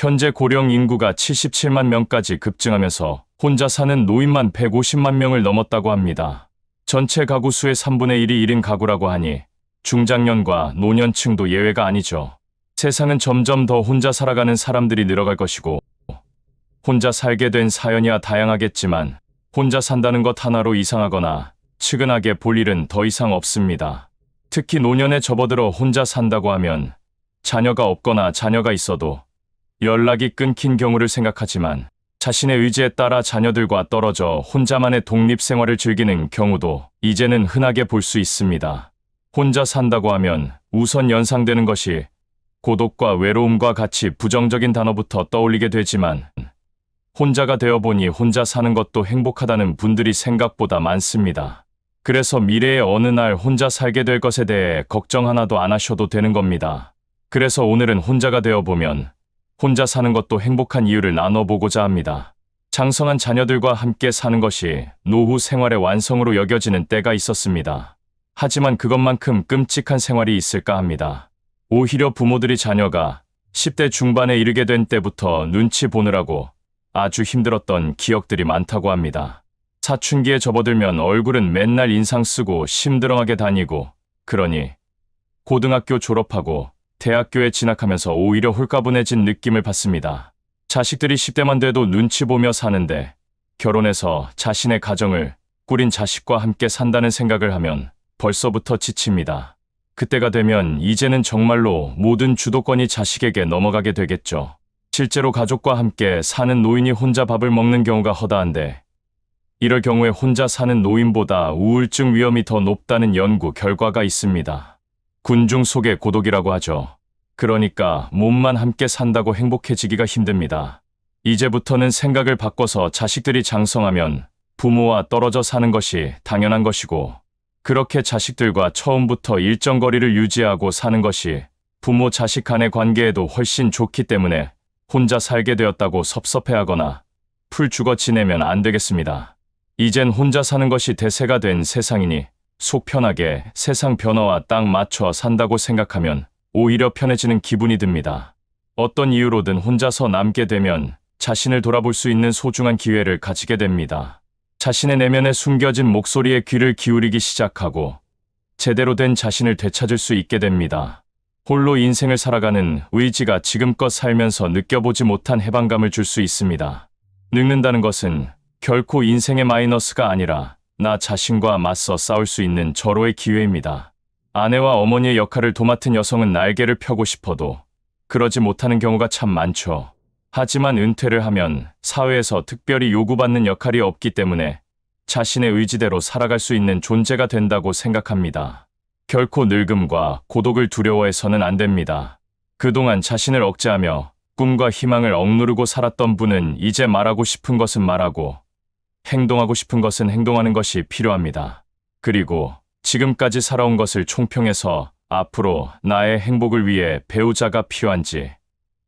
현재 고령 인구가 77만 명까지 급증하면서 혼자 사는 노인만 150만 명을 넘었다고 합니다. 전체 가구 수의 3분의 1이 1인 가구라고 하니 중장년과 노년층도 예외가 아니죠. 세상은 점점 더 혼자 살아가는 사람들이 늘어갈 것이고 혼자 살게 된 사연이야 다양하겠지만 혼자 산다는 것 하나로 이상하거나 측은하게 볼 일은 더 이상 없습니다. 특히 노년에 접어들어 혼자 산다고 하면 자녀가 없거나 자녀가 있어도 연락이 끊긴 경우를 생각하지만 자신의 의지에 따라 자녀들과 떨어져 혼자만의 독립생활을 즐기는 경우도 이제는 흔하게 볼 수 있습니다. 혼자 산다고 하면 우선 연상되는 것이 고독과 외로움과 같이 부정적인 단어부터 떠올리게 되지만 혼자가 되어보니 혼자 사는 것도 행복하다는 분들이 생각보다 많습니다. 그래서 미래에 어느 날 혼자 살게 될 것에 대해 걱정 하나도 안 하셔도 되는 겁니다. 그래서 오늘은 혼자가 되어보면 혼자 사는 것도 행복한 이유를 나눠보고자 합니다. 장성한 자녀들과 함께 사는 것이 노후 생활의 완성으로 여겨지는 때가 있었습니다. 하지만 그것만큼 끔찍한 생활이 있을까 합니다. 오히려 부모들이 자녀가 10대 중반에 이르게 된 때부터 눈치 보느라고 아주 힘들었던 기억들이 많다고 합니다. 사춘기에 접어들면 얼굴은 맨날 인상 쓰고 심드렁하게 다니고 그러니 고등학교 졸업하고 대학교에 진학하면서 오히려 홀가분해진 느낌을 받습니다. 자식들이 10대만 돼도 눈치 보며 사는데 결혼해서 자신의 가정을 꾸린 자식과 함께 산다는 생각을 하면 벌써부터 지칩니다. 그때가 되면 이제는 정말로 모든 주도권이 자식에게 넘어가게 되겠죠. 실제로 가족과 함께 사는 노인이 혼자 밥을 먹는 경우가 허다한데 이럴 경우에 혼자 사는 노인보다 우울증 위험이 더 높다는 연구 결과가 있습니다. 군중 속의 고독이라고 하죠. 그러니까 몸만 함께 산다고 행복해지기가 힘듭니다. 이제부터는 생각을 바꿔서 자식들이 장성하면 부모와 떨어져 사는 것이 당연한 것이고 그렇게 자식들과 처음부터 일정 거리를 유지하고 사는 것이 부모 자식 간의 관계에도 훨씬 좋기 때문에 혼자 살게 되었다고 섭섭해하거나 풀 죽어 지내면 안 되겠습니다. 이젠 혼자 사는 것이 대세가 된 세상이니 속 편하게 세상 변화와 딱 맞춰 산다고 생각하면 오히려 편해지는 기분이 듭니다. 어떤 이유로든 혼자서 남게 되면 자신을 돌아볼 수 있는 소중한 기회를 가지게 됩니다. 자신의 내면에 숨겨진 목소리에 귀를 기울이기 시작하고 제대로 된 자신을 되찾을 수 있게 됩니다. 홀로 인생을 살아가는 의지가 지금껏 살면서 느껴보지 못한 해방감을 줄 수 있습니다. 늙는다는 것은 결코 인생의 마이너스가 아니라 나 자신과 맞서 싸울 수 있는 절호의 기회입니다. 아내와 어머니의 역할을 도맡은 여성은 날개를 펴고 싶어도 그러지 못하는 경우가 참 많죠. 하지만 은퇴를 하면 사회에서 특별히 요구받는 역할이 없기 때문에 자신의 의지대로 살아갈 수 있는 존재가 된다고 생각합니다. 결코 늙음과 고독을 두려워해서는 안 됩니다. 그동안 자신을 억제하며 꿈과 희망을 억누르고 살았던 분은 이제 말하고 싶은 것은 말하고 행동하고 싶은 것은 행동하는 것이 필요합니다. 그리고 지금까지 살아온 것을 총평해서 앞으로 나의 행복을 위해 배우자가 필요한지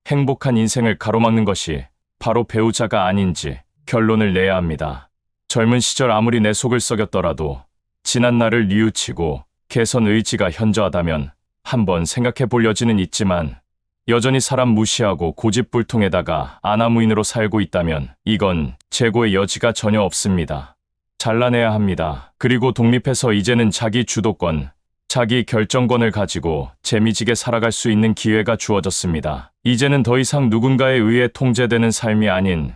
행복한 인생을 가로막는 것이 바로 배우자가 아닌지 결론을 내야 합니다. 젊은 시절 아무리 내 속을 썩였더라도 지난 날을 뉘우치고 개선 의지가 현저하다면 한번 생각해 볼 여지는 있지만 여전히 사람 무시하고 고집불통에다가 아나무인으로 살고 있다면 이건 재고의 여지가 전혀 없습니다. 잘라내야 합니다. 그리고 독립해서 이제는 자기 주도권, 자기 결정권을 가지고 재미지게 살아갈 수 있는 기회가 주어졌습니다. 이제는 더 이상 누군가에 의해 통제되는 삶이 아닌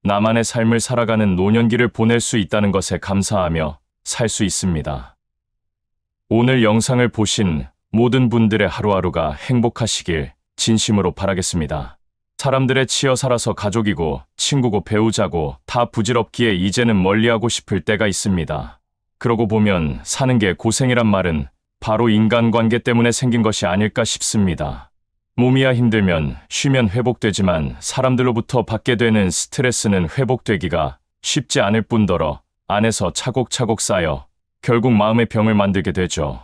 나만의 삶을 살아가는 노년기를 보낼 수 있다는 것에 감사하며 살 수 있습니다. 오늘 영상을 보신 모든 분들의 하루하루가 행복하시길 진심으로 바라겠습니다. 사람들의 치여 살아서 가족이고 친구고 배우자고 다 부질없기에 이제는 멀리하고 싶을 때가 있습니다. 그러고 보면 사는 게 고생이란 말은 바로 인간관계 때문에 생긴 것이 아닐까 싶습니다. 몸이야 힘들면 쉬면 회복되지만 사람들로부터 받게 되는 스트레스는 회복되기가 쉽지 않을 뿐더러 안에서 차곡차곡 쌓여 결국 마음의 병을 만들게 되죠.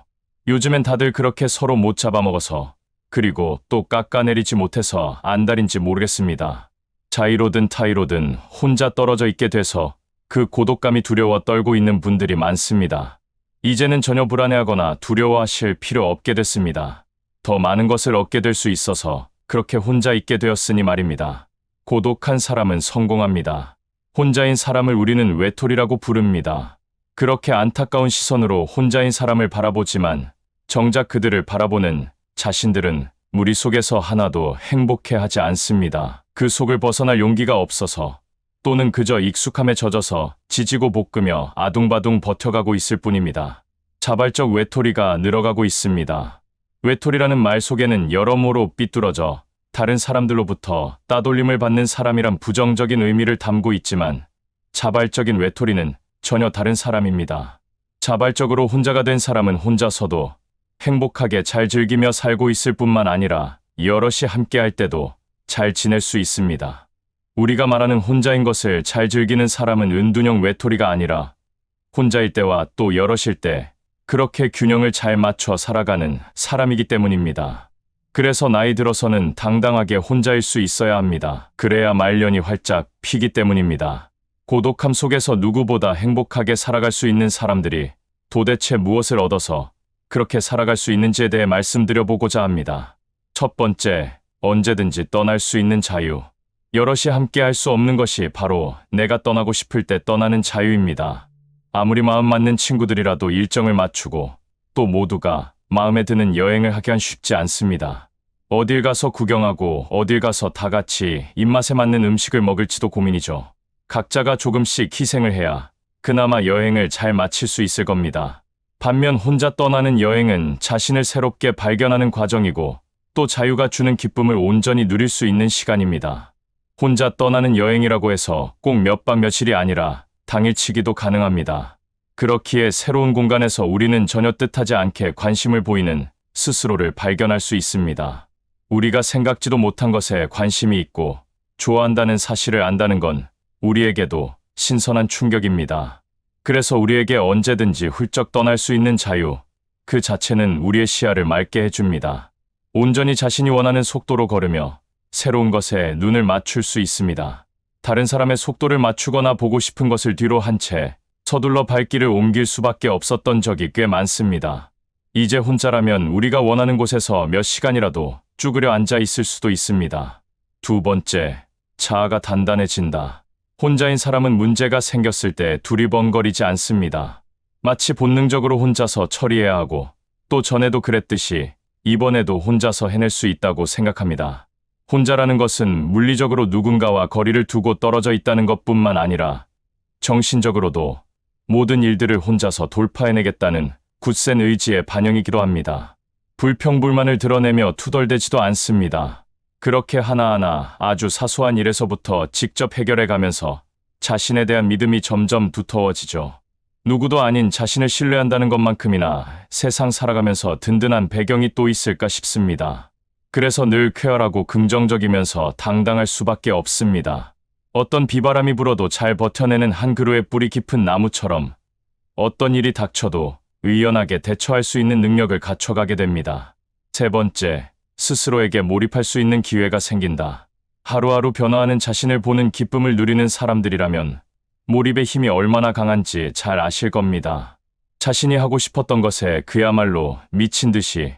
요즘엔 다들 그렇게 서로 못 잡아먹어서 그리고 또 깎아내리지 못해서 안달인지 모르겠습니다. 자의로든 타의로든 혼자 떨어져 있게 돼서 그 고독감이 두려워 떨고 있는 분들이 많습니다. 이제는 전혀 불안해하거나 두려워하실 필요 없게 됐습니다. 더 많은 것을 얻게 될 수 있어서 그렇게 혼자 있게 되었으니 말입니다. 고독한 사람은 성공합니다. 혼자인 사람을 우리는 외톨이라고 부릅니다. 그렇게 안타까운 시선으로 혼자인 사람을 바라보지만 정작 그들을 바라보는 자신들은 무리 속에서 하나도 행복해하지 않습니다. 그 속을 벗어날 용기가 없어서 또는 그저 익숙함에 젖어서 지지고 볶으며 아둥바둥 버텨가고 있을 뿐입니다. 자발적 외톨이가 늘어가고 있습니다. 외톨이라는 말 속에는 여러모로 삐뚤어져 다른 사람들로부터 따돌림을 받는 사람이란 부정적인 의미를 담고 있지만 자발적인 외톨이는 전혀 다른 사람입니다. 자발적으로 혼자가 된 사람은 혼자서도 행복하게 잘 즐기며 살고 있을 뿐만 아니라 여럿이 함께할 때도 잘 지낼 수 있습니다. 우리가 말하는 혼자인 것을 잘 즐기는 사람은 은둔형 외톨이가 아니라 혼자일 때와 또 여럿일 때 그렇게 균형을 잘 맞춰 살아가는 사람이기 때문입니다. 그래서 나이 들어서는 당당하게 혼자일 수 있어야 합니다. 그래야 말년이 활짝 피기 때문입니다. 고독함 속에서 누구보다 행복하게 살아갈 수 있는 사람들이 도대체 무엇을 얻어서 그렇게 살아갈 수 있는지에 대해 말씀드려보고자 합니다. 첫 번째, 언제든지 떠날 수 있는 자유. 여럿이 함께 할 수 없는 것이 바로 내가 떠나고 싶을 때 떠나는 자유입니다. 아무리 마음 맞는 친구들이라도 일정을 맞추고 또 모두가 마음에 드는 여행을 하기엔 쉽지 않습니다. 어딜 가서 구경하고 어딜 가서 다 같이 입맛에 맞는 음식을 먹을지도 고민이죠. 각자가 조금씩 희생을 해야 그나마 여행을 잘 마칠 수 있을 겁니다. 반면 혼자 떠나는 여행은 자신을 새롭게 발견하는 과정이고 또 자유가 주는 기쁨을 온전히 누릴 수 있는 시간입니다. 혼자 떠나는 여행이라고 해서 꼭 몇 박 며칠이 아니라 당일치기도 가능합니다. 그렇기에 새로운 공간에서 우리는 전혀 뜻하지 않게 관심을 보이는 스스로를 발견할 수 있습니다. 우리가 생각지도 못한 것에 관심이 있고 좋아한다는 사실을 안다는 건 우리에게도 신선한 충격입니다. 그래서 우리에게 언제든지 훌쩍 떠날 수 있는 자유, 그 자체는 우리의 시야를 맑게 해줍니다. 온전히 자신이 원하는 속도로 걸으며 새로운 것에 눈을 맞출 수 있습니다. 다른 사람의 속도를 맞추거나 보고 싶은 것을 뒤로 한 채 서둘러 발길을 옮길 수밖에 없었던 적이 꽤 많습니다. 이제 혼자라면 우리가 원하는 곳에서 몇 시간이라도 쭈그려 앉아 있을 수도 있습니다. 두 번째, 자아가 단단해진다. 혼자인 사람은 문제가 생겼을 때 두리번거리지 않습니다. 마치 본능적으로 혼자서 처리해야 하고 또 전에도 그랬듯이 이번에도 혼자서 해낼 수 있다고 생각합니다. 혼자라는 것은 물리적으로 누군가와 거리를 두고 떨어져 있다는 것뿐만 아니라 정신적으로도 모든 일들을 혼자서 돌파해내겠다는 굳센 의지의 반영이기도 합니다. 불평불만을 드러내며 투덜대지도 않습니다. 그렇게 하나하나 아주 사소한 일에서부터 직접 해결해 가면서 자신에 대한 믿음이 점점 두터워지죠. 누구도 아닌 자신을 신뢰한다는 것만큼이나 세상 살아가면서 든든한 배경이 또 있을까 싶습니다. 그래서 늘 쾌활하고 긍정적이면서 당당할 수밖에 없습니다. 어떤 비바람이 불어도 잘 버텨내는 한 그루의 뿌리 깊은 나무처럼 어떤 일이 닥쳐도 의연하게 대처할 수 있는 능력을 갖춰가게 됩니다. 세 번째, 스스로에게 몰입할 수 있는 기회가 생긴다. 하루하루 변화하는 자신을 보는 기쁨을 누리는 사람들이라면 몰입의 힘이 얼마나 강한지 잘 아실 겁니다. 자신이 하고 싶었던 것에 그야말로 미친 듯이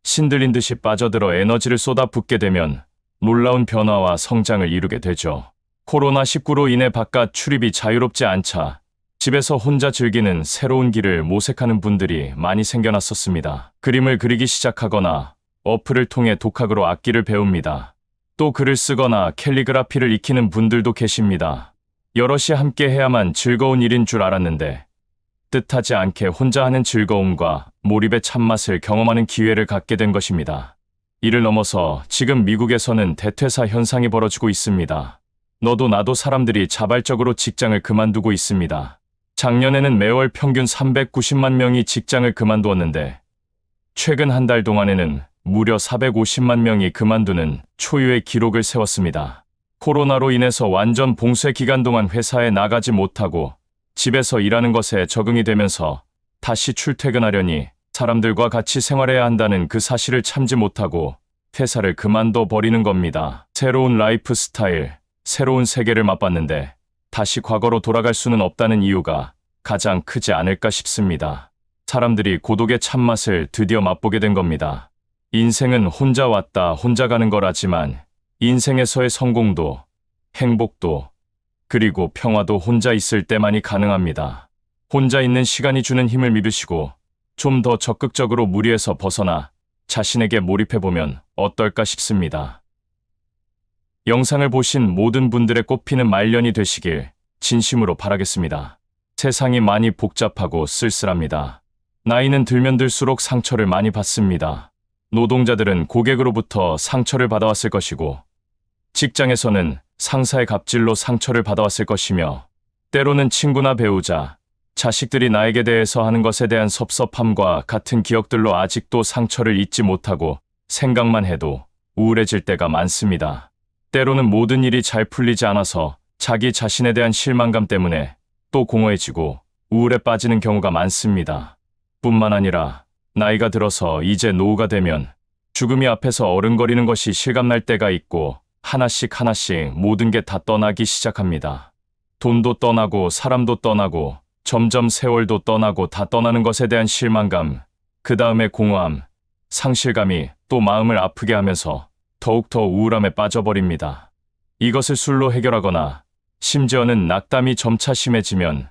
신들린 듯이 빠져들어 에너지를 쏟아붓게 되면 놀라운 변화와 성장을 이루게 되죠. 코로나19로 인해 바깥 출입이 자유롭지 않자 집에서 혼자 즐기는 새로운 길을 모색하는 분들이 많이 생겨났었습니다. 그림을 그리기 시작하거나 어플을 통해 독학으로 악기를 배웁니다. 또 글을 쓰거나 캘리그라피를 익히는 분들도 계십니다. 여럿이 함께 해야만 즐거운 일인 줄 알았는데 뜻하지 않게 혼자 하는 즐거움과 몰입의 참맛을 경험하는 기회를 갖게 된 것입니다. 이를 넘어서 지금 미국에서는 대퇴사 현상이 벌어지고 있습니다. 너도 나도 사람들이 자발적으로 직장을 그만두고 있습니다. 작년에는 매월 평균 390만 명이 직장을 그만두었는데 최근 한 달 동안에는 무려 450만 명이 그만두는 초유의 기록을 세웠습니다. 코로나로 인해서 완전 봉쇄 기간 동안 회사에 나가지 못하고 집에서 일하는 것에 적응이 되면서 다시 출퇴근하려니 사람들과 같이 생활해야 한다는 그 사실을 참지 못하고 회사를 그만둬 버리는 겁니다. 새로운 라이프 스타일, 새로운 세계를 맛봤는데 다시 과거로 돌아갈 수는 없다는 이유가 가장 크지 않을까 싶습니다. 사람들이 고독의 참맛을 드디어 맛보게 된 겁니다. 인생은 혼자 왔다 혼자 가는 거라지만 인생에서의 성공도 행복도 그리고 평화도 혼자 있을 때만이 가능합니다. 혼자 있는 시간이 주는 힘을 믿으시고 좀 더 적극적으로 무리에서 벗어나 자신에게 몰입해보면 어떨까 싶습니다. 영상을 보신 모든 분들의 꽃피는 말년이 되시길 진심으로 바라겠습니다. 세상이 많이 복잡하고 쓸쓸합니다. 나이는 들면 들수록 상처를 많이 받습니다. 노동자들은 고객으로부터 상처를 받아왔을 것이고 직장에서는 상사의 갑질로 상처를 받아왔을 것이며 때로는 친구나 배우자, 자식들이 나에게 대해서 하는 것에 대한 섭섭함과 같은 기억들로 아직도 상처를 잊지 못하고 생각만 해도 우울해질 때가 많습니다. 때로는 모든 일이 잘 풀리지 않아서 자기 자신에 대한 실망감 때문에 또 공허해지고 우울에 빠지는 경우가 많습니다. 뿐만 아니라 나이가 들어서 이제 노후가 되면 죽음이 앞에서 어른거리는 것이 실감날 때가 있고 하나씩 하나씩 모든 게 다 떠나기 시작합니다. 돈도 떠나고 사람도 떠나고 점점 세월도 떠나고 다 떠나는 것에 대한 실망감, 그 다음에 공허함, 상실감이 또 마음을 아프게 하면서 더욱더 우울함에 빠져버립니다. 이것을 술로 해결하거나 심지어는 낙담이 점차 심해지면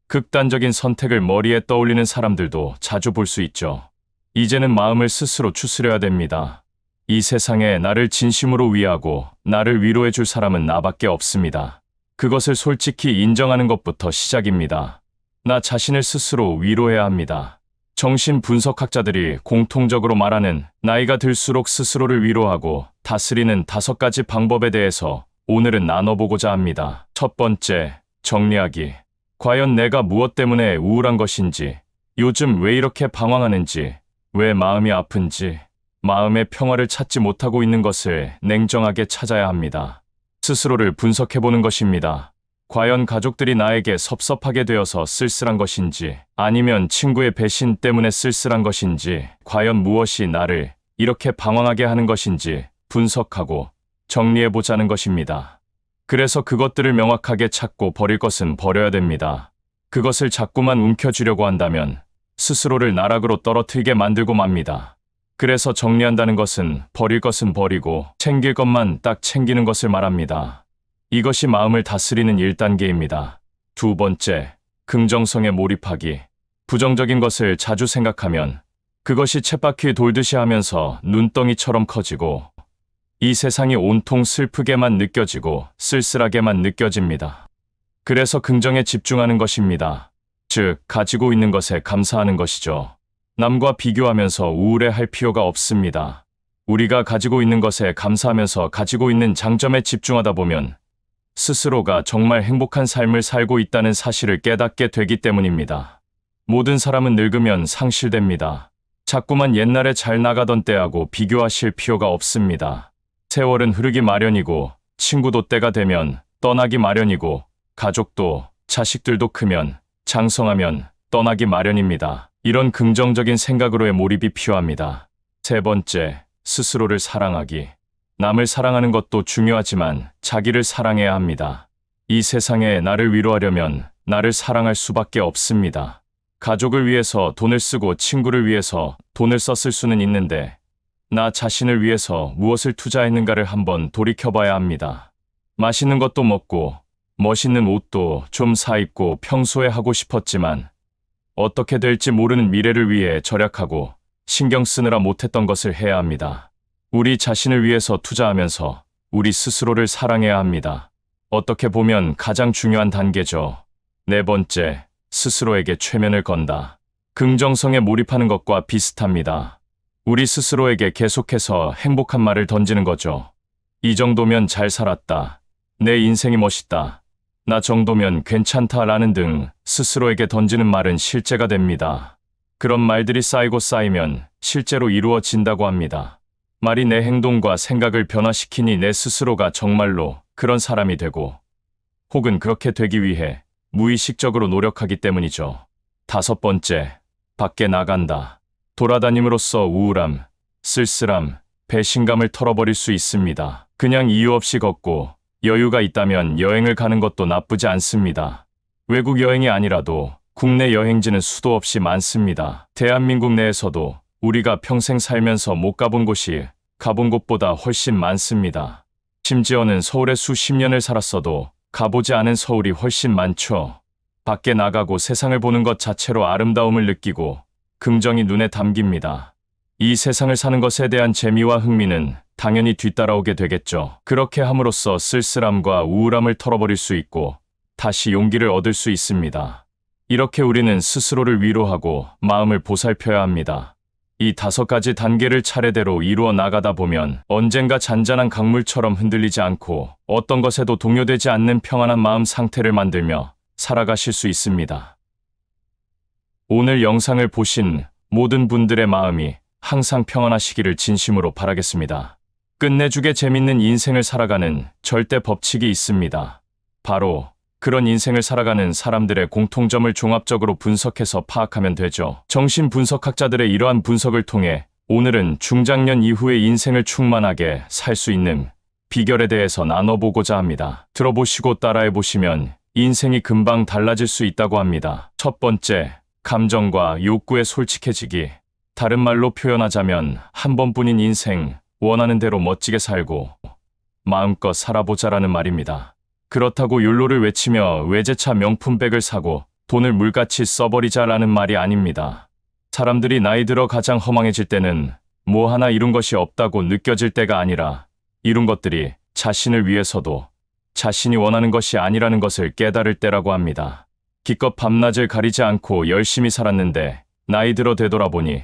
극단적인 선택을 머리에 떠올리는 사람들도 자주 볼 수 있죠. 이제는 마음을 스스로 추스려야 됩니다. 이 세상에 나를 진심으로 위하고 나를 위로해 줄 사람은 나밖에 없습니다. 그것을 솔직히 인정하는 것부터 시작입니다. 나 자신을 스스로 위로해야 합니다. 정신분석학자들이 공통적으로 말하는 나이가 들수록 스스로를 위로하고 다스리는 5가지 방법에 대해서 오늘은 나눠보고자 합니다. 첫 번째, 정리하기. 과연 내가 무엇 때문에 우울한 것인지, 요즘 왜 이렇게 방황하는지, 왜 마음이 아픈지, 마음의 평화를 찾지 못하고 있는 것을 냉정하게 찾아야 합니다. 스스로를 분석해보는 것입니다. 과연 가족들이 나에게 섭섭하게 되어서 쓸쓸한 것인지, 아니면 친구의 배신 때문에 쓸쓸한 것인지, 과연 무엇이 나를 이렇게 방황하게 하는 것인지 분석하고 정리해보자는 것입니다. 그래서 그것들을 명확하게 찾고 버릴 것은 버려야 됩니다. 그것을 자꾸만 움켜쥐려고 한다면 스스로를 나락으로 떨어뜨리게 만들고 맙니다. 그래서 정리한다는 것은 버릴 것은 버리고 챙길 것만 딱 챙기는 것을 말합니다. 이것이 마음을 다스리는 1단계입니다. 두 번째, 긍정성에 몰입하기. 부정적인 것을 자주 생각하면 그것이 쳇바퀴 돌듯이 하면서 눈덩이처럼 커지고 이 세상이 온통 슬프게만 느껴지고 쓸쓸하게만 느껴집니다. 그래서 긍정에 집중하는 것입니다. 즉, 가지고 있는 것에 감사하는 것이죠. 남과 비교하면서 우울해할 필요가 없습니다. 우리가 가지고 있는 것에 감사하면서 가지고 있는 장점에 집중하다 보면 스스로가 정말 행복한 삶을 살고 있다는 사실을 깨닫게 되기 때문입니다. 모든 사람은 늙으면 상실됩니다. 자꾸만 옛날에 잘 나가던 때하고 비교하실 필요가 없습니다. 세월은 흐르기 마련이고 친구도 때가 되면 떠나기 마련이고 가족도 자식들도 크면 장성하면 떠나기 마련입니다. 이런 긍정적인 생각으로의 몰입이 필요합니다. 세 번째, 스스로를 사랑하기. 남을 사랑하는 것도 중요하지만 자기를 사랑해야 합니다. 이 세상에 나를 위로하려면 나를 사랑할 수밖에 없습니다. 가족을 위해서 돈을 쓰고 친구를 위해서 돈을 썼을 수는 있는데 나 자신을 위해서 무엇을 투자했는가를 한번 돌이켜봐야 합니다. 맛있는 것도 먹고 멋있는 옷도 좀 사입고 평소에 하고 싶었지만 어떻게 될지 모르는 미래를 위해 절약하고 신경 쓰느라 못했던 것을 해야 합니다. 우리 자신을 위해서 투자하면서 우리 스스로를 사랑해야 합니다. 어떻게 보면 가장 중요한 단계죠. 네 번째, 스스로에게 최면을 건다. 긍정성에 몰입하는 것과 비슷합니다. 우리 스스로에게 계속해서 행복한 말을 던지는 거죠. 이 정도면 잘 살았다. 내 인생이 멋있다. 나 정도면 괜찮다라는 등 스스로에게 던지는 말은 실제가 됩니다. 그런 말들이 쌓이고 쌓이면 실제로 이루어진다고 합니다. 말이 내 행동과 생각을 변화시키니 내 스스로가 정말로 그런 사람이 되고 혹은 그렇게 되기 위해 무의식적으로 노력하기 때문이죠. 다섯 번째, 밖에 나간다. 돌아다님으로써 우울함, 쓸쓸함, 배신감을 털어버릴 수 있습니다. 그냥 이유 없이 걷고 여유가 있다면 여행을 가는 것도 나쁘지 않습니다. 외국 여행이 아니라도 국내 여행지는 수도 없이 많습니다. 대한민국 내에서도 우리가 평생 살면서 못 가본 곳이 가본 곳보다 훨씬 많습니다. 심지어는 서울에 수십 년을 살았어도 가보지 않은 서울이 훨씬 많죠. 밖에 나가고 세상을 보는 것 자체로 아름다움을 느끼고 긍정이 눈에 담깁니다. 이 세상을 사는 것에 대한 재미와 흥미는 당연히 뒤따라오게 되겠죠. 그렇게 함으로써 쓸쓸함과 우울함을 털어버릴 수 있고 다시 용기를 얻을 수 있습니다. 이렇게 우리는 스스로를 위로하고 마음을 보살펴야 합니다. 이 5가지 단계를 차례대로 이루어 나가다 보면 언젠가 잔잔한 강물처럼 흔들리지 않고 어떤 것에도 동요되지 않는 평안한 마음 상태를 만들며 살아가실 수 있습니다. 오늘 영상을 보신 모든 분들의 마음이 항상 평안하시기를 진심으로 바라겠습니다. 끝내주게 재밌는 인생을 살아가는 절대 법칙이 있습니다. 바로 그런 인생을 살아가는 사람들의 공통점을 종합적으로 분석해서 파악하면 되죠. 정신분석학자들의 이러한 분석을 통해 오늘은 중장년 이후의 인생을 충만하게 살 수 있는 비결에 대해서 나눠보고자 합니다. 들어보시고 따라해보시면 인생이 금방 달라질 수 있다고 합니다. 첫 번째, 감정과 욕구에 솔직해지기. 다른 말로 표현하자면 한 번뿐인 인생, 원하는 대로 멋지게 살고 마음껏 살아보자라는 말입니다. 그렇다고 욜로를 외치며 외제차 명품백을 사고 돈을 물같이 써버리자라는 말이 아닙니다. 사람들이 나이 들어 가장 허망해질 때는 뭐 하나 이룬 것이 없다고 느껴질 때가 아니라 이룬 것들이 자신을 위해서도 자신이 원하는 것이 아니라는 것을 깨달을 때라고 합니다. 기껏 밤낮을 가리지 않고 열심히 살았는데 나이 들어 되돌아보니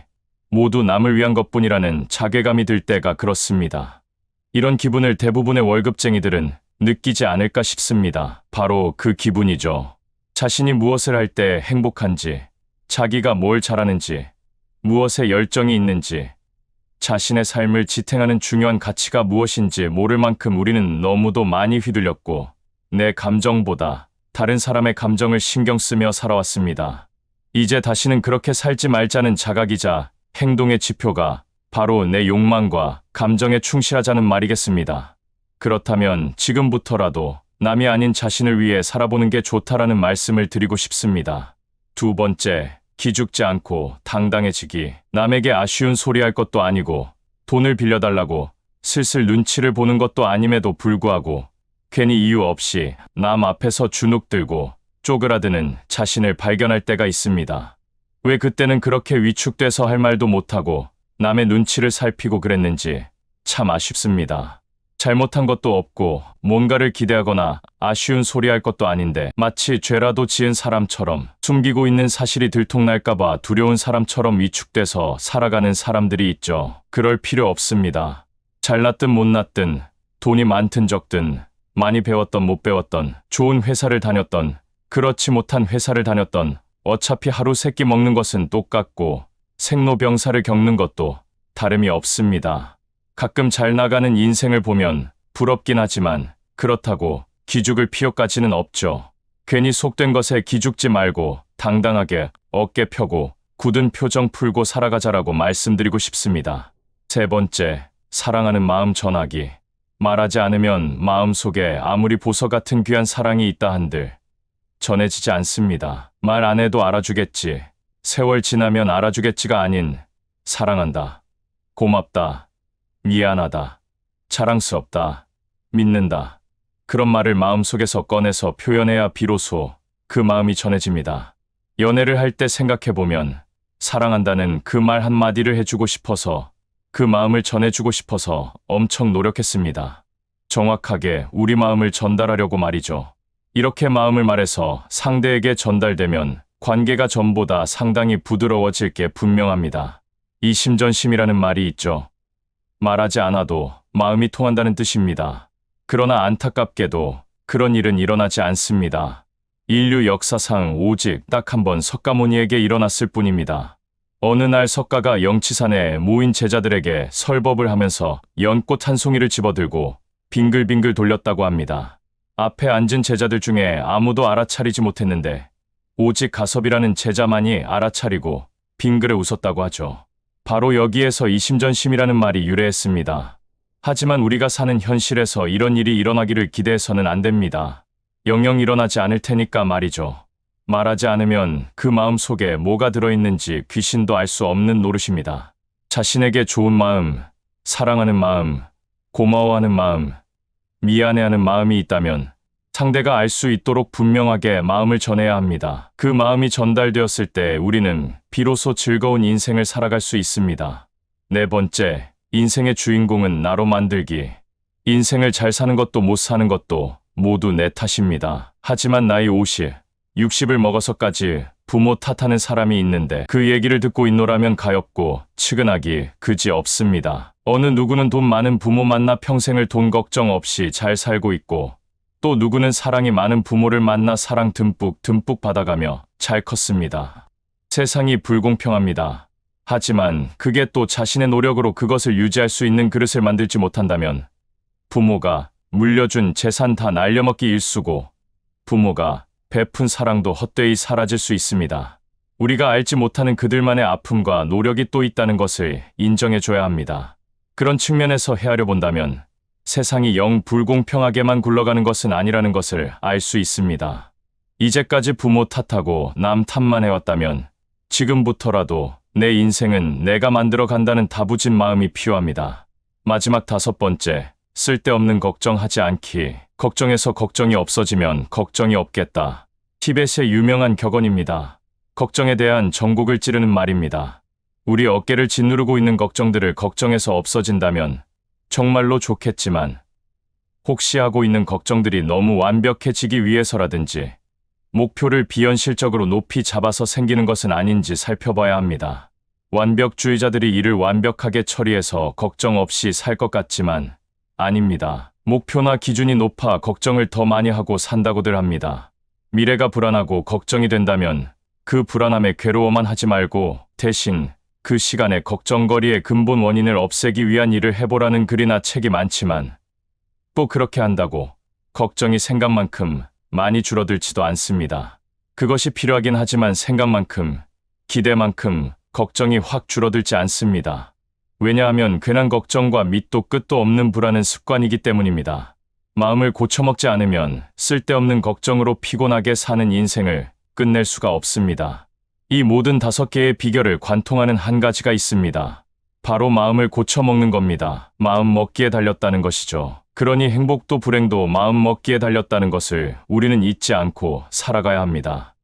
모두 남을 위한 것뿐이라는 자괴감이 들 때가 그렇습니다. 이런 기분을 대부분의 월급쟁이들은 느끼지 않을까 싶습니다. 바로 그 기분이죠. 자신이 무엇을 할 때 행복한지, 자기가 뭘 잘하는지, 무엇에 열정이 있는지, 자신의 삶을 지탱하는 중요한 가치가 무엇인지 모를 만큼 우리는 너무도 많이 휘둘렸고 내 감정보다 다른 사람의 감정을 신경 쓰며 살아왔습니다. 이제 다시는 그렇게 살지 말자는 자각이자 행동의 지표가 바로 내 욕망과 감정에 충실하자는 말이겠습니다. 그렇다면 지금부터라도 남이 아닌 자신을 위해 살아보는 게 좋다라는 말씀을 드리고 싶습니다. 두 번째, 기죽지 않고 당당해지기. 남에게 아쉬운 소리 할 것도 아니고 돈을 빌려달라고 슬슬 눈치를 보는 것도 아님에도 불구하고 괜히 이유 없이 남 앞에서 주눅 들고 쪼그라드는 자신을 발견할 때가 있습니다. 왜 그때는 그렇게 위축돼서 할 말도 못하고 남의 눈치를 살피고 그랬는지 참 아쉽습니다. 잘못한 것도 없고 뭔가를 기대하거나 아쉬운 소리 할 것도 아닌데 마치 죄라도 지은 사람처럼 숨기고 있는 사실이 들통날까봐 두려운 사람처럼 위축돼서 살아가는 사람들이 있죠. 그럴 필요 없습니다. 잘났든 못났든 돈이 많든 적든 많이 배웠던 못 배웠던 좋은 회사를 다녔던 그렇지 못한 회사를 다녔던 어차피 하루 세끼 먹는 것은 똑같고 생로병사를 겪는 것도 다름이 없습니다. 가끔 잘 나가는 인생을 보면 부럽긴 하지만 그렇다고 기죽을 필요까지는 없죠. 괜히 속된 것에 기죽지 말고 당당하게 어깨 펴고 굳은 표정 풀고 살아가자라고 말씀드리고 싶습니다. 세 번째, 사랑하는 마음 전하기. 말하지 않으면 마음속에 아무리 보석 같은 귀한 사랑이 있다 한들 전해지지 않습니다. 말 안 해도 알아주겠지. 세월 지나면 알아주겠지가 아닌 사랑한다, 고맙다, 미안하다, 자랑스럽다, 믿는다. 그런 말을 마음속에서 꺼내서 표현해야 비로소 그 마음이 전해집니다. 연애를 할 때 생각해보면 사랑한다는 그 말 한마디를 해주고 싶어서 그 마음을 전해주고 싶어서 엄청 노력했습니다. 정확하게 우리 마음을 전달하려고 말이죠. 이렇게 마음을 말해서 상대에게 전달되면 관계가 전보다 상당히 부드러워질 게 분명합니다. 이심전심이라는 말이 있죠. 말하지 않아도 마음이 통한다는 뜻입니다. 그러나 안타깝게도 그런 일은 일어나지 않습니다. 인류 역사상 오직 딱 한 번 석가모니에게 일어났을 뿐입니다. 어느 날 석가가 영치산에 모인 제자들에게 설법을 하면서 연꽃 한 송이를 집어들고 빙글빙글 돌렸다고 합니다. 앞에 앉은 제자들 중에 아무도 알아차리지 못했는데 오직 가섭이라는 제자만이 알아차리고 빙그레 웃었다고 하죠. 바로 여기에서 이심전심이라는 말이 유래했습니다. 하지만 우리가 사는 현실에서 이런 일이 일어나기를 기대해서는 안 됩니다. 영영 일어나지 않을 테니까 말이죠. 말하지 않으면 그 마음 속에 뭐가 들어있는지 귀신도 알 수 없는 노릇입니다. 자신에게 좋은 마음, 사랑하는 마음, 고마워하는 마음, 미안해하는 마음이 있다면 상대가 알 수 있도록 분명하게 마음을 전해야 합니다. 그 마음이 전달되었을 때 우리는 비로소 즐거운 인생을 살아갈 수 있습니다. 네 번째, 인생의 주인공은 나로 만들기. 인생을 잘 사는 것도 못 사는 것도 모두 내 탓입니다. 하지만 나이 50, 60을 먹어서까지 부모 탓하는 사람이 있는데 그 얘기를 듣고 있노라면 가엾고 측은하기 그지 없습니다. 어느 누구는 돈 많은 부모 만나 평생을 돈 걱정 없이 잘 살고 있고 또 누구는 사랑이 많은 부모를 만나 사랑 듬뿍 받아가며 잘 컸습니다. 세상이 불공평합니다. 하지만 그게 또 자신의 노력으로 그것을 유지할 수 있는 그릇을 만들지 못한다면 부모가 물려준 재산 다 날려먹기 일쑤고 부모가 베푼 사랑도 헛되이 사라질 수 있습니다. 우리가 알지 못하는 그들만의 아픔과 노력이 또 있다는 것을 인정해줘야 합니다. 그런 측면에서 헤아려 본다면 세상이 영 불공평하게만 굴러가는 것은 아니라는 것을 알 수 있습니다. 이제까지 부모 탓하고 남 탓만 해왔다면 지금부터라도 내 인생은 내가 만들어 간다는 다부진 마음이 필요합니다. 마지막 다섯 번째, 쓸데없는 걱정하지 않기. 걱정해서 걱정이 없어지면 걱정이 없겠다. 티벳의 유명한 격언입니다. 걱정에 대한 전곡을 찌르는 말입니다. 우리 어깨를 짓누르고 있는 걱정들을 걱정해서 없어진다면 정말로 좋겠지만 혹시 하고 있는 걱정들이 너무 완벽해지기 위해서라든지 목표를 비현실적으로 높이 잡아서 생기는 것은 아닌지 살펴봐야 합니다. 완벽주의자들이 이를 완벽하게 처리해서 걱정 없이 살 것 같지만 아닙니다. 목표나 기준이 높아 걱정을 더 많이 하고 산다고들 합니다. 미래가 불안하고 걱정이 된다면 그 불안함에 괴로워만 하지 말고 대신 그 시간에 걱정거리의 근본 원인을 없애기 위한 일을 해보라는 글이나 책이 많지만 또 그렇게 한다고 걱정이 생각만큼 많이 줄어들지도 않습니다. 그것이 필요하긴 하지만 생각만큼, 기대만큼 걱정이 확 줄어들지 않습니다. 왜냐하면 괜한 걱정과 밑도 끝도 없는 불안은 습관이기 때문입니다. 마음을 고쳐먹지 않으면 쓸데없는 걱정으로 피곤하게 사는 인생을 끝낼 수가 없습니다. 이 모든 5개의 비결을 관통하는 한 가지가 있습니다. 바로 마음을 고쳐먹는 겁니다. 마음 먹기에 달렸다는 것이죠. 그러니 행복도 불행도 마음 먹기에 달렸다는 것을 우리는 잊지 않고 살아가야 합니다.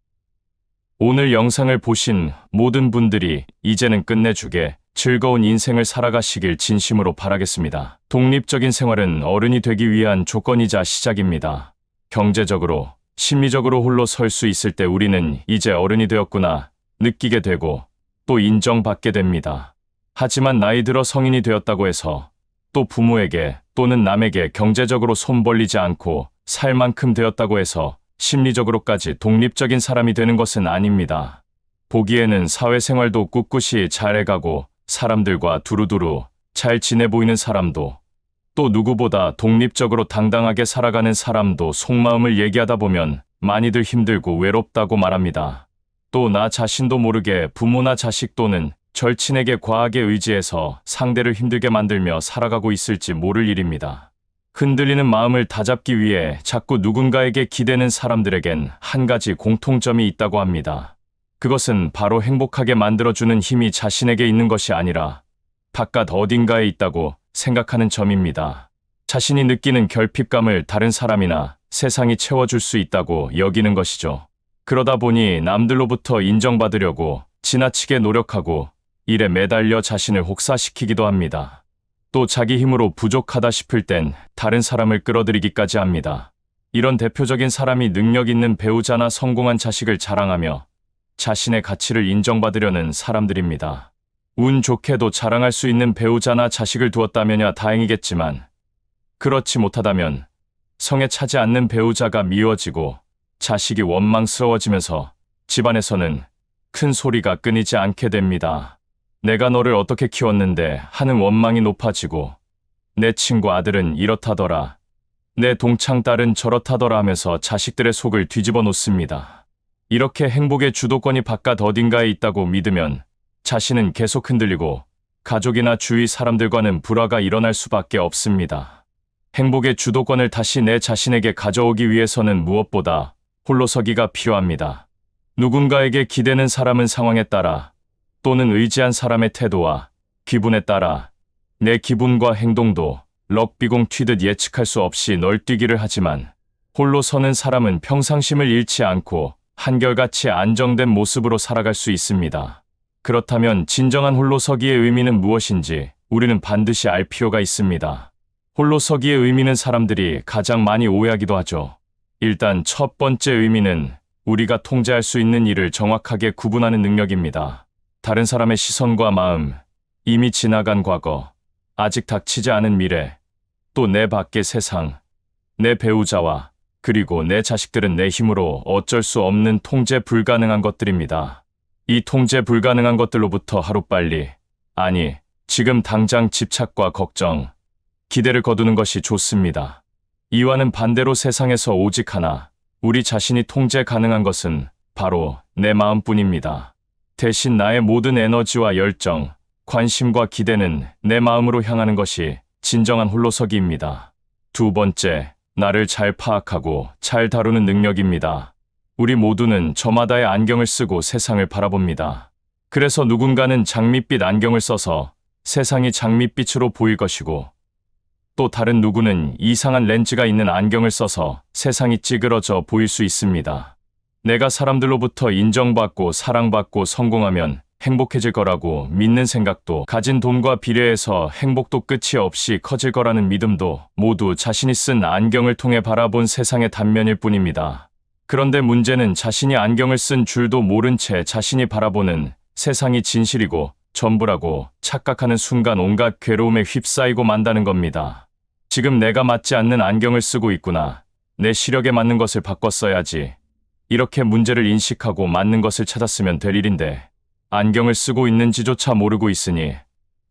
오늘 영상을 보신 모든 분들이 이제는 끝내주게 즐거운 인생을 살아가시길 진심으로 바라겠습니다. 독립적인 생활은 어른이 되기 위한 조건이자 시작입니다. 경제적으로, 심리적으로 홀로 설 수 있을 때 우리는 이제 어른이 되었구나 느끼게 되고 또 인정받게 됩니다. 하지만 나이 들어 성인이 되었다고 해서 또 부모에게 또는 남에게 경제적으로 손 벌리지 않고 살 만큼 되었다고 해서 심리적으로까지 독립적인 사람이 되는 것은 아닙니다. 보기에는 사회생활도 꿋꿋이 잘해가고 사람들과 두루두루 잘 지내 보이는 사람도 또 누구보다 독립적으로 당당하게 살아가는 사람도 속마음을 얘기하다 보면 많이들 힘들고 외롭다고 말합니다. 또 나 자신도 모르게 부모나 자식 또는 절친에게 과하게 의지해서 상대를 힘들게 만들며 살아가고 있을지 모를 일입니다. 흔들리는 마음을 다잡기 위해 자꾸 누군가에게 기대는 사람들에겐 한 가지 공통점이 있다고 합니다. 그것은 바로 행복하게 만들어주는 힘이 자신에게 있는 것이 아니라 바깥 어딘가에 있다고 생각하는 점입니다. 자신이 느끼는 결핍감을 다른 사람이나 세상이 채워줄 수 있다고 여기는 것이죠. 그러다 보니 남들로부터 인정받으려고 지나치게 노력하고 일에 매달려 자신을 혹사시키기도 합니다. 또 자기 힘으로 부족하다 싶을 땐 다른 사람을 끌어들이기까지 합니다. 이런 대표적인 사람이 능력 있는 배우자나 성공한 자식을 자랑하며 자신의 가치를 인정받으려는 사람들입니다. 운 좋게도 자랑할 수 있는 배우자나 자식을 두었다면야 다행이겠지만 그렇지 못하다면 성에 차지 않는 배우자가 미워지고 자식이 원망스러워지면서 집안에서는 큰 소리가 끊이지 않게 됩니다. 내가 너를 어떻게 키웠는데 하는 원망이 높아지고 내 친구 아들은 이렇다더라, 내 동창 딸은 저렇다더라 하면서 자식들의 속을 뒤집어 놓습니다. 이렇게 행복의 주도권이 바깥 어딘가에 있다고 믿으면 자신은 계속 흔들리고 가족이나 주위 사람들과는 불화가 일어날 수밖에 없습니다. 행복의 주도권을 다시 내 자신에게 가져오기 위해서는 무엇보다 홀로서기가 필요합니다. 누군가에게 기대는 사람은 상황에 따라 또는 의지한 사람의 태도와 기분에 따라 내 기분과 행동도 럭비공 튀듯 예측할 수 없이 널뛰기를 하지만 홀로 서는 사람은 평상심을 잃지 않고 한결같이 안정된 모습으로 살아갈 수 있습니다. 그렇다면 진정한 홀로서기의 의미는 무엇인지 우리는 반드시 알 필요가 있습니다. 홀로서기의 의미는 사람들이 가장 많이 오해하기도 하죠. 일단 첫 번째 의미는 우리가 통제할 수 있는 일을 정확하게 구분하는 능력입니다. 다른 사람의 시선과 마음, 이미 지나간 과거, 아직 닥치지 않은 미래, 또 내 밖의 세상, 내 배우자와 그리고 내 자식들은 내 힘으로 어쩔 수 없는 통제 불가능한 것들입니다. 이 통제 불가능한 것들로부터 하루빨리, 아니, 지금 당장 집착과 걱정, 기대를 거두는 것이 좋습니다. 이와는 반대로 세상에서 오직 하나, 우리 자신이 통제 가능한 것은 바로 내 마음뿐입니다. 대신 나의 모든 에너지와 열정, 관심과 기대는 내 마음으로 향하는 것이 진정한 홀로서기입니다. 두 번째, 나를 잘 파악하고 잘 다루는 능력입니다. 우리 모두는 저마다의 안경을 쓰고 세상을 바라봅니다. 그래서 누군가는 장밋빛 안경을 써서 세상이 장밋빛으로 보일 것이고, 또 다른 누구는 이상한 렌즈가 있는 안경을 써서 세상이 찌그러져 보일 수 있습니다. 내가 사람들로부터 인정받고 사랑받고 성공하면 행복해질 거라고 믿는 생각도, 가진 돈과 비례해서 행복도 끝이 없이 커질 거라는 믿음도 모두 자신이 쓴 안경을 통해 바라본 세상의 단면일 뿐입니다. 그런데 문제는 자신이 안경을 쓴 줄도 모른 채 자신이 바라보는 세상이 진실이고 전부라고 착각하는 순간 온갖 괴로움에 휩싸이고 만다는 겁니다. 지금 내가 맞지 않는 안경을 쓰고 있구나. 내 시력에 맞는 것을 바꿔 써야지. 이렇게 문제를 인식하고 맞는 것을 찾았으면 될 일인데 안경을 쓰고 있는지조차 모르고 있으니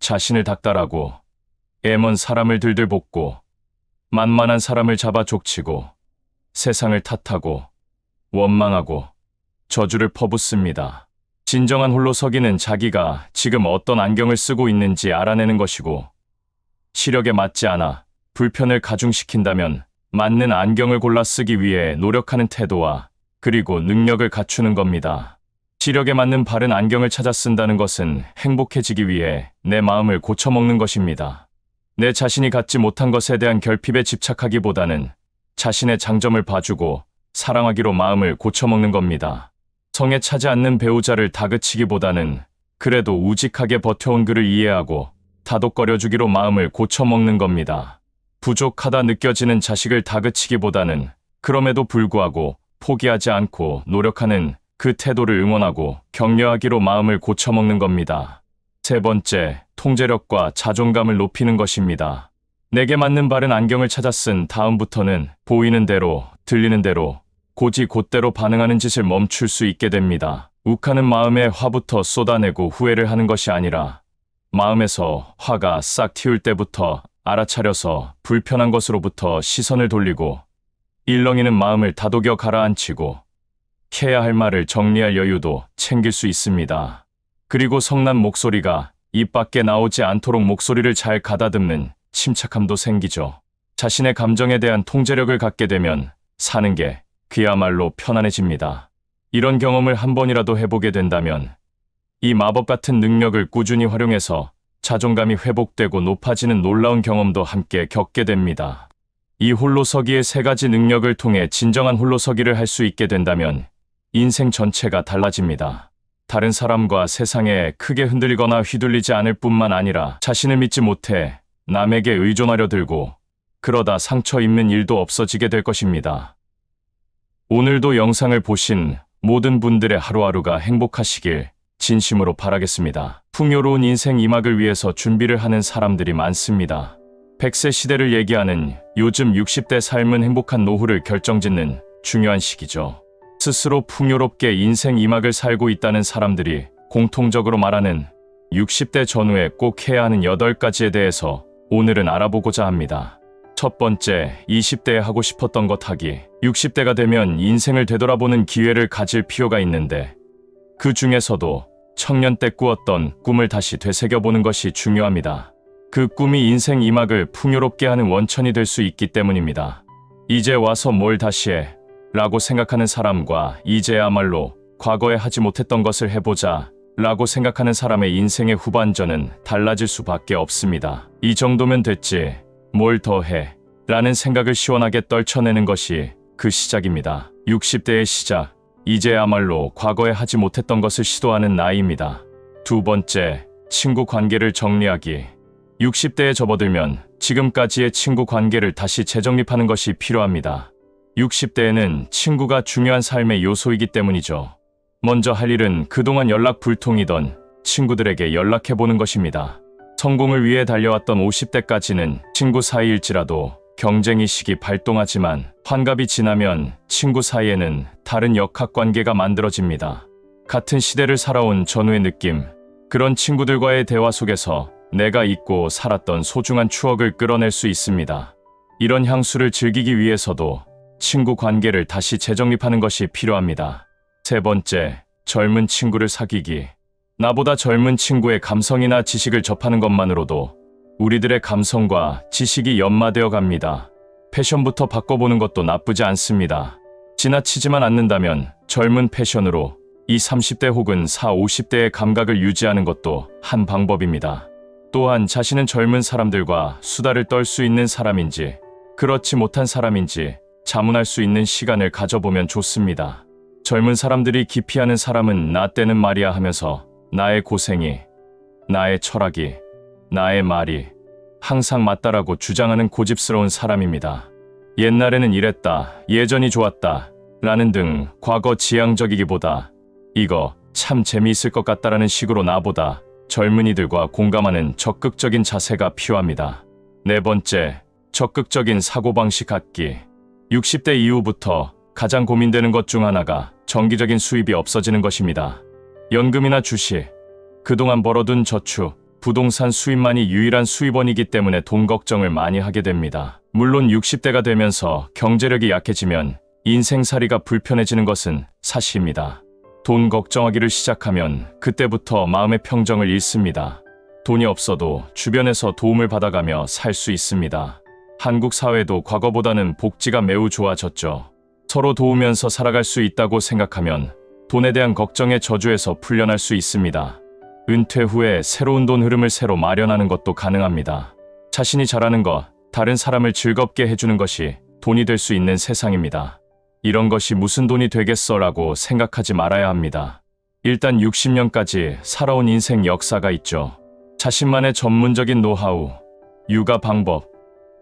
자신을 닥달하고 애먼 사람을 들들 볶고 만만한 사람을 잡아 족치고 세상을 탓하고 원망하고 저주를 퍼붓습니다. 진정한 홀로서기는 자기가 지금 어떤 안경을 쓰고 있는지 알아내는 것이고, 시력에 맞지 않아 불편을 가중시킨다면 맞는 안경을 골라 쓰기 위해 노력하는 태도와 그리고 능력을 갖추는 겁니다. 시력에 맞는 바른 안경을 찾아 쓴다는 것은 행복해지기 위해 내 마음을 고쳐먹는 것입니다. 내 자신이 갖지 못한 것에 대한 결핍에 집착하기보다는 자신의 장점을 봐주고 사랑하기로 마음을 고쳐먹는 겁니다. 성에 차지 않는 배우자를 다그치기보다는 그래도 우직하게 버텨온 그를 이해하고 다독거려주기로 마음을 고쳐먹는 겁니다. 부족하다 느껴지는 자식을 다그치기보다는 그럼에도 불구하고 포기하지 않고 노력하는 그 태도를 응원하고 격려하기로 마음을 고쳐먹는 겁니다. 세 번째, 통제력과 자존감을 높이는 것입니다. 내게 맞는 바른 안경을 찾아 쓴 다음부터는 보이는 대로, 들리는 대로, 곧이곧대로 반응하는 짓을 멈출 수 있게 됩니다. 욱하는 마음에 화부터 쏟아내고 후회를 하는 것이 아니라 마음에서 화가 싹 틔울 때부터 알아차려서 불편한 것으로부터 시선을 돌리고 일렁이는 마음을 다독여 가라앉히고 해야 할 말을 정리할 여유도 챙길 수 있습니다. 그리고 성난 목소리가 입 밖에 나오지 않도록 목소리를 잘 가다듬는 침착함도 생기죠. 자신의 감정에 대한 통제력을 갖게 되면 사는 게 그야말로 편안해집니다. 이런 경험을 한 번이라도 해보게 된다면 이 마법 같은 능력을 꾸준히 활용해서 자존감이 회복되고 높아지는 놀라운 경험도 함께 겪게 됩니다. 이 홀로서기의 세 가지 능력을 통해 진정한 홀로서기를 할 수 있게 된다면 인생 전체가 달라집니다. 다른 사람과 세상에 크게 흔들리거나 휘둘리지 않을 뿐만 아니라 자신을 믿지 못해 남에게 의존하려 들고 그러다 상처 입는 일도 없어지게 될 것입니다. 오늘도 영상을 보신 모든 분들의 하루하루가 행복하시길 진심으로 바라겠습니다. 풍요로운 인생 이막을 위해서 준비를 하는 사람들이 많습니다. 100세 시대를 얘기하는 요즘 60대 삶은 행복한 노후를 결정짓는 중요한 시기죠. 스스로 풍요롭게 인생 이막을 살고 있다는 사람들이 공통적으로 말하는 60대 전후에 꼭 해야 하는 8가지에 대해서 오늘은 알아보고자 합니다. 첫 번째, 20대에 하고 싶었던 것 하기. 60대가 되면 인생을 되돌아보는 기회를 가질 필요가 있는데 그 중에서도 청년 때 꾸었던 꿈을 다시 되새겨보는 것이 중요합니다. 그 꿈이 인생 이막을 풍요롭게 하는 원천이 될 수 있기 때문입니다. 이제 와서 뭘 다시 해? 라고 생각하는 사람과 이제야말로 과거에 하지 못했던 것을 해보자 라고 생각하는 사람의 인생의 후반전은 달라질 수밖에 없습니다. 이 정도면 됐지, 뭘 더 해? 라는 생각을 시원하게 떨쳐내는 것이 그 시작입니다. 60대의 시작, 이제야말로 과거에 하지 못했던 것을 시도하는 나이입니다. 두 번째, 친구 관계를 정리하기. 60대에 접어들면 지금까지의 친구 관계를 다시 재정립하는 것이 필요합니다. 60대에는 친구가 중요한 삶의 요소이기 때문이죠. 먼저 할 일은 그동안 연락 불통이던 친구들에게 연락해보는 것입니다. 성공을 위해 달려왔던 50대까지는 친구 사이일지라도 경쟁의식이 발동하지만 환갑이 지나면 친구 사이에는 다른 역학관계가 만들어집니다. 같은 시대를 살아온 전후의 느낌, 그런 친구들과의 대화 속에서 내가 잊고 살았던 소중한 추억을 끌어낼 수 있습니다. 이런 향수를 즐기기 위해서도 친구 관계를 다시 재정립하는 것이 필요합니다. 세 번째, 젊은 친구를 사귀기. 나보다 젊은 친구의 감성이나 지식을 접하는 것만으로도 우리들의 감성과 지식이 연마되어 갑니다. 패션부터 바꿔보는 것도 나쁘지 않습니다. 지나치지만 않는다면 젊은 패션으로 20, 30대 혹은 40, 50대의 감각을 유지하는 것도 한 방법입니다. 또한 자신은 젊은 사람들과 수다를 떨 수 있는 사람인지, 그렇지 못한 사람인지 자문할 수 있는 시간을 가져보면 좋습니다. 젊은 사람들이 기피하는 사람은 나 때는 말이야 하면서 나의 고생이, 나의 철학이, 나의 말이 항상 맞다라고 주장하는 고집스러운 사람입니다. 옛날에는 이랬다, 예전이 좋았다 라는 등 과거 지향적이기보다 이거 참 재미있을 것 같다라는 식으로 나보다 젊은이들과 공감하는 적극적인 자세가 필요합니다. 네 번째, 적극적인 사고방식 갖기. 60대 이후부터 가장 고민되는 것 중 하나가 정기적인 수입이 없어지는 것입니다. 연금이나 주식, 그동안 벌어둔 저축, 부동산 수입만이 유일한 수입원이기 때문에 돈 걱정을 많이 하게 됩니다. 물론 60대가 되면서 경제력이 약해지면 인생살이가 불편해지는 것은 사실입니다. 돈 걱정하기를 시작하면 그때부터 마음의 평정을 잃습니다. 돈이 없어도 주변에서 도움을 받아가며 살 수 있습니다. 한국 사회도 과거보다는 복지가 매우 좋아졌죠. 서로 도우면서 살아갈 수 있다고 생각하면 돈에 대한 걱정의 저주에서 풀려날 수 있습니다. 은퇴 후에 새로운 돈 흐름을 새로 마련하는 것도 가능합니다. 자신이 잘하는 것, 다른 사람을 즐겁게 해주는 것이 돈이 될 수 있는 세상입니다. 이런 것이 무슨 돈이 되겠어라고 생각하지 말아야 합니다. 일단 60년까지 살아온 인생 역사가 있죠. 자신만의 전문적인 노하우, 육아 방법,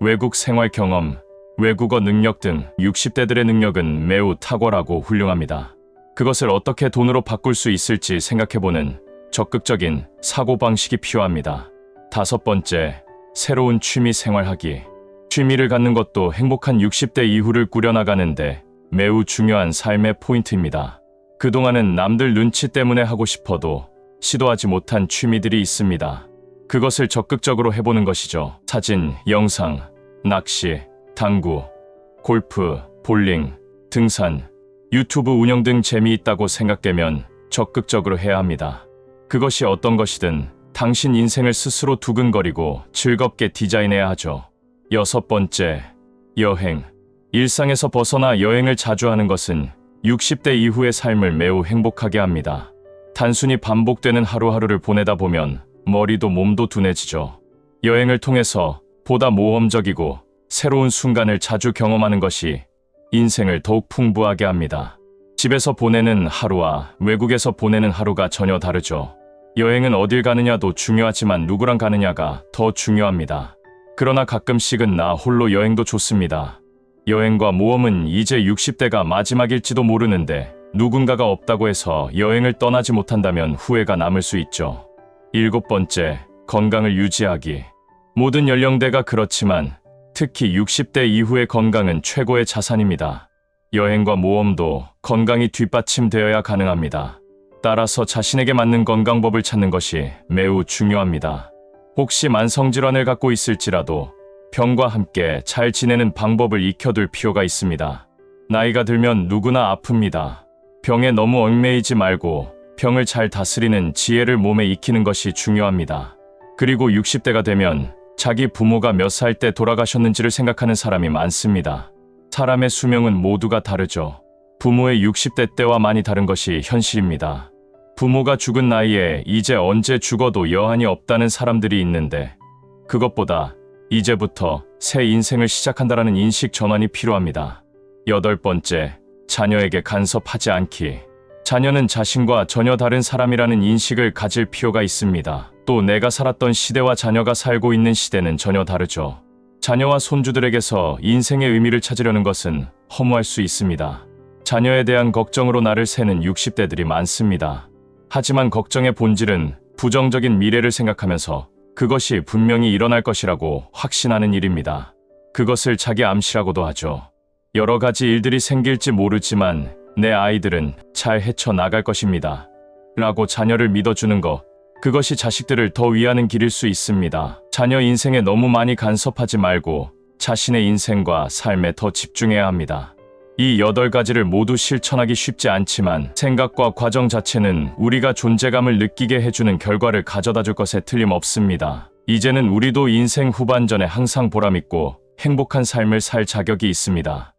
외국 생활 경험, 외국어 능력 등 60대들의 능력은 매우 탁월하고 훌륭합니다. 그것을 어떻게 돈으로 바꿀 수 있을지 생각해보는 적극적인 사고방식이 필요합니다. 다섯 번째, 새로운 취미 생활하기. 취미를 갖는 것도 행복한 60대 이후를 꾸려나가는데 매우 중요한 삶의 포인트입니다. 그동안은 남들 눈치 때문에 하고 싶어도 시도하지 못한 취미들이 있습니다. 그것을 적극적으로 해보는 것이죠. 사진, 영상, 낚시, 당구, 골프, 볼링, 등산, 유튜브 운영 등 재미있다고 생각되면 적극적으로 해야 합니다. 그것이 어떤 것이든 당신 인생을 스스로 두근거리고 즐겁게 디자인해야 하죠. 여섯 번째, 여행. 일상에서 벗어나 여행을 자주 하는 것은 60대 이후의 삶을 매우 행복하게 합니다. 단순히 반복되는 하루하루를 보내다 보면 머리도 몸도 둔해지죠. 여행을 통해서 보다 모험적이고 새로운 순간을 자주 경험하는 것이 인생을 더욱 풍부하게 합니다. 집에서 보내는 하루와 외국에서 보내는 하루가 전혀 다르죠. 여행은 어딜 가느냐도 중요하지만 누구랑 가느냐가 더 중요합니다. 그러나 가끔씩은 나 홀로 여행도 좋습니다. 여행과 모험은 이제 60대가 마지막일지도 모르는데 누군가가 없다고 해서 여행을 떠나지 못한다면 후회가 남을 수 있죠. 일곱 번째, 건강을 유지하기. 모든 연령대가 그렇지만 특히 60대 이후의 건강은 최고의 자산입니다. 여행과 모험도 건강이 뒷받침되어야 가능합니다. 따라서 자신에게 맞는 건강법을 찾는 것이 매우 중요합니다. 혹시 만성질환을 갖고 있을지라도 병과 함께 잘 지내는 방법을 익혀둘 필요가 있습니다. 나이가 들면 누구나 아픕니다. 병에 너무 얽매이지 말고 병을 잘 다스리는 지혜를 몸에 익히는 것이 중요합니다. 그리고 60대가 되면 자기 부모가 몇 살 때 돌아가셨는지를 생각하는 사람이 많습니다. 사람의 수명은 모두가 다르죠. 부모의 60대 때와 많이 다른 것이 현실입니다. 부모가 죽은 나이에 이제 언제 죽어도 여한이 없다는 사람들이 있는데 그것보다 이제부터 새 인생을 시작한다라는 인식 전환이 필요합니다. 8번째, 자녀에게 간섭하지 않기. 자녀는 자신과 전혀 다른 사람이라는 인식을 가질 필요가 있습니다. 또 내가 살았던 시대와 자녀가 살고 있는 시대는 전혀 다르죠. 자녀와 손주들에게서 인생의 의미를 찾으려는 것은 허무할 수 있습니다. 자녀에 대한 걱정으로 나를 새는 60대들이 많습니다. 하지만 걱정의 본질은 부정적인 미래를 생각하면서 그것이 분명히 일어날 것이라고 확신하는 일입니다. 그것을 자기 암시라고도 하죠. 여러 가지 일들이 생길지 모르지만 내 아이들은 잘 헤쳐나갈 것입니다. 라고 자녀를 믿어주는 것, 그것이 자식들을 더 위하는 길일 수 있습니다. 자녀 인생에 너무 많이 간섭하지 말고 자신의 인생과 삶에 더 집중해야 합니다. 이 8가지를 모두 실천하기 쉽지 않지만 생각과 과정 자체는 우리가 존재감을 느끼게 해주는 결과를 가져다 줄 것에 틀림없습니다. 이제는 우리도 인생 후반전에 항상 보람있고 행복한 삶을 살 자격이 있습니다.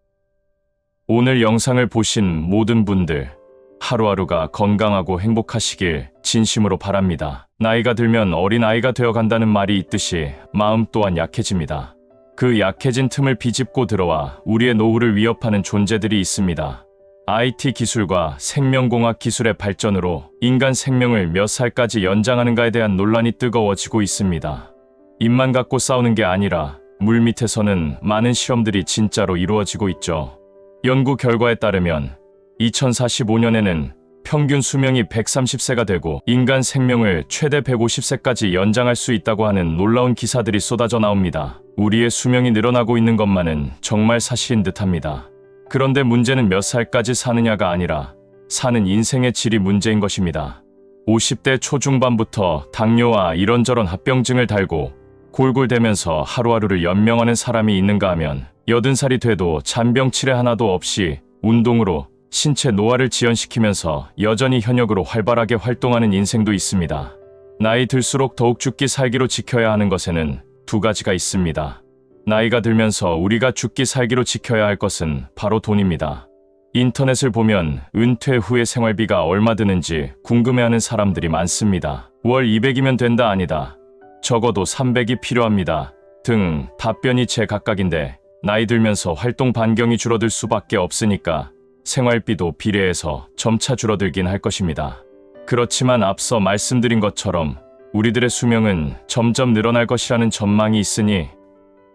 오늘 영상을 보신 모든 분들, 하루하루가 건강하고 행복하시길 진심으로 바랍니다. 나이가 들면 어린아이가 되어간다는 말이 있듯이 마음 또한 약해집니다. 그 약해진 틈을 비집고 들어와 우리의 노후를 위협하는 존재들이 있습니다. IT 기술과 생명공학 기술의 발전으로 인간 생명을 몇 살까지 연장하는가에 대한 논란이 뜨거워지고 있습니다. 입만 갖고 싸우는 게 아니라 물밑에서는 많은 실험들이 진짜로 이루어지고 있죠. 연구 결과에 따르면 2045년에는 평균 수명이 130세가 되고 인간 생명을 최대 150세까지 연장할 수 있다고 하는 놀라운 기사들이 쏟아져 나옵니다. 우리의 수명이 늘어나고 있는 것만은 정말 사실인 듯합니다. 그런데 문제는 몇 살까지 사느냐가 아니라 사는 인생의 질이 문제인 것입니다. 50대 초중반부터 당뇨와 이런저런 합병증을 달고 골골대면서 하루하루를 연명하는 사람이 있는가 하면 80살이 돼도 잔병 치레 하나도 없이 운동으로 신체 노화를 지연시키면서 여전히 현역으로 활발하게 활동하는 인생도 있습니다. 나이 들수록 더욱 죽기 살기로 지켜야 하는 것에는 2가지가 있습니다. 나이가 들면서 우리가 죽기 살기로 지켜야 할 것은 바로 돈입니다. 인터넷을 보면 은퇴 후의 생활비가 얼마 드는지 궁금해하는 사람들이 많습니다. 월 200이면 된다 아니다. 적어도 300이 필요합니다. 등 답변이 제각각인데 나이 들면서 활동 반경이 줄어들 수밖에 없으니까 생활비도 비례해서 점차 줄어들긴 할 것입니다. 그렇지만 앞서 말씀드린 것처럼 우리들의 수명은 점점 늘어날 것이라는 전망이 있으니